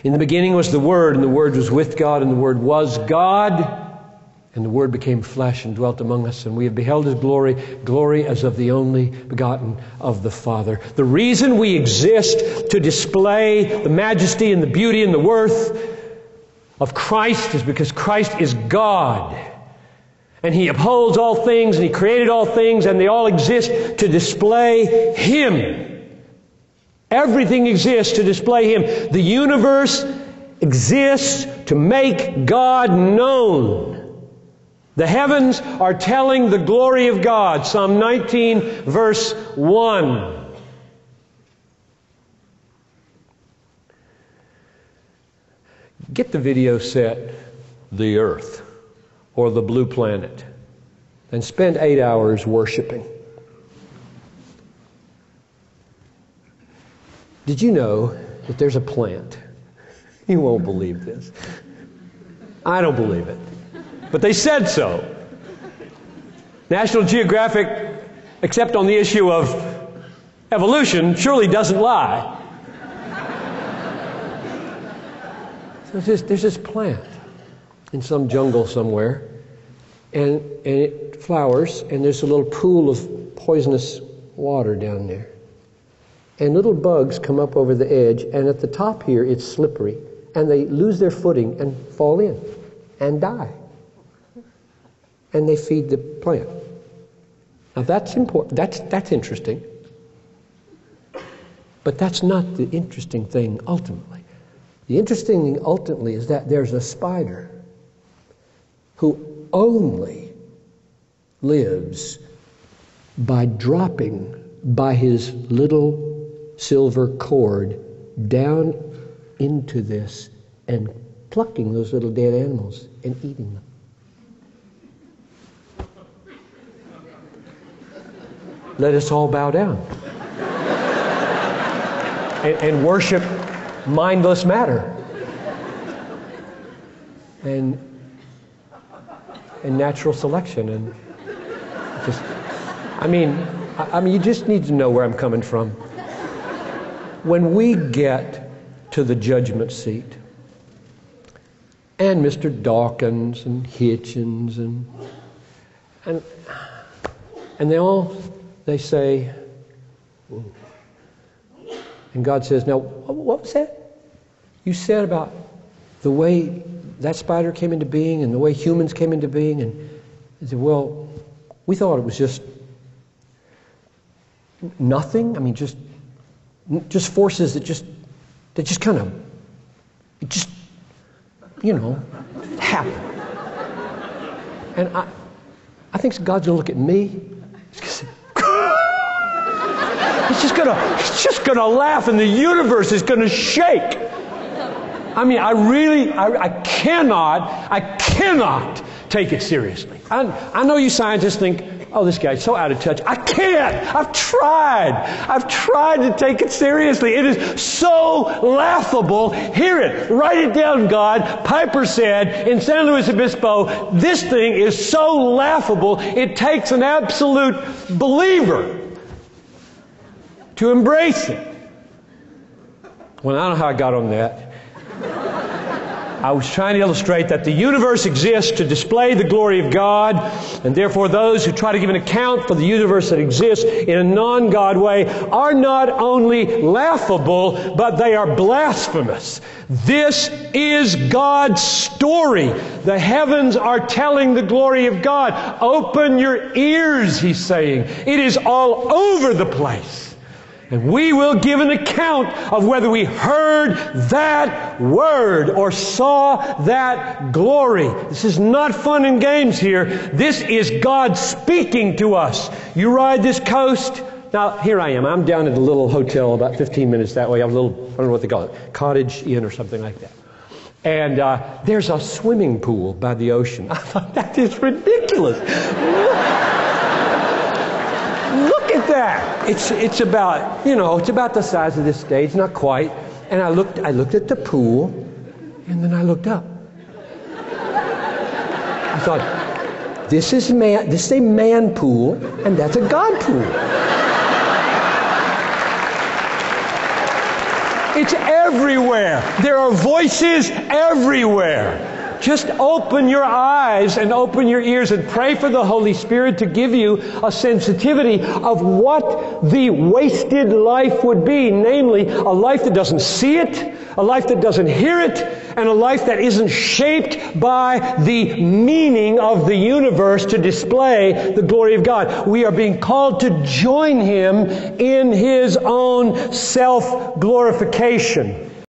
In the beginning was the Word, and the Word was with God, and the Word was God. And the Word became flesh and dwelt among us, and we have beheld His glory, glory as of the only begotten of the Father. The reason we exist to display the majesty and the beauty and the worth of Christ is because Christ is God. And He upholds all things, and He created all things, and they all exist to display Him. Everything exists to display Him. The universe exists to make God known. The heavens are telling the glory of God. Psalm 19, verse 1. Get the video set, The Earth, or the Blue Planet, and spend 8 hours worshiping. Did you know that there's a plant? You won't believe this. I don't believe it. But they said so. National Geographic, except on the issue of evolution, surely doesn't lie. So there's this plant in some jungle somewhere, and it flowers, and there's a little pool of poisonous water down there. And little bugs come up over the edge, and at the top here it's slippery, and they lose their footing and fall in and die. And they feed the plant. Now that's important. That's interesting. But that's not the interesting thing ultimately. The interesting thing ultimately is that there's a spider who only lives by dropping by his little silver cord down into this and plucking those little dead animals and eating them. Let us all bow down and worship mindless matter and natural selection. And just, I mean, you just need to know where I'm coming from. When we get to the judgment seat, and Mr. Dawkins and Hitchens and they say, ooh. And God says, now, what was that? You said about the way that spider came into being and the way humans came into being. And he said, well, we thought it was just nothing. I mean, just forces that just kind of, it just, happen. And I think God's going to look at me. He's just gonna laugh, and the universe is gonna shake. I mean, I cannot take it seriously. I know you scientists think, oh, this guy's so out of touch. I can't. I've tried to take it seriously. It is so laughable. Hear it. Write it down, God. Piper said in San Luis Obispo, this thing is so laughable, it takes an absolute believer to embrace it. Well, I don't know how I got on that. I was trying to illustrate that the universe exists to display the glory of God, and therefore those who try to give an account for the universe that exists in a non-God way are not only laughable, but they are blasphemous. This is God's story. The heavens are telling the glory of God. Open your ears, He's saying. It is all over the place. And we will give an account of whether we heard that word or saw that glory. This is not fun and games here. This is God speaking to us. You ride this coast. Now, here I am. I'm down at a little hotel about 15 minutes that way. I have a little, I don't know what they call it, cottage inn or something like that. And there's a swimming pool by the ocean. I thought, that is ridiculous. Look at that. It's about, it's about the size of this stage, not quite. And I looked at the pool, and then I looked up. I thought, this is a man pool, and that's a God pool. It's everywhere. There are voices everywhere. Just open your eyes and open your ears and pray for the Holy Spirit to give you a sensitivity of what the wasted life would be. Namely, a life that doesn't see it, a life that doesn't hear it, and a life that isn't shaped by the meaning of the universe to display the glory of God. We are being called to join Him in His own self-glorification.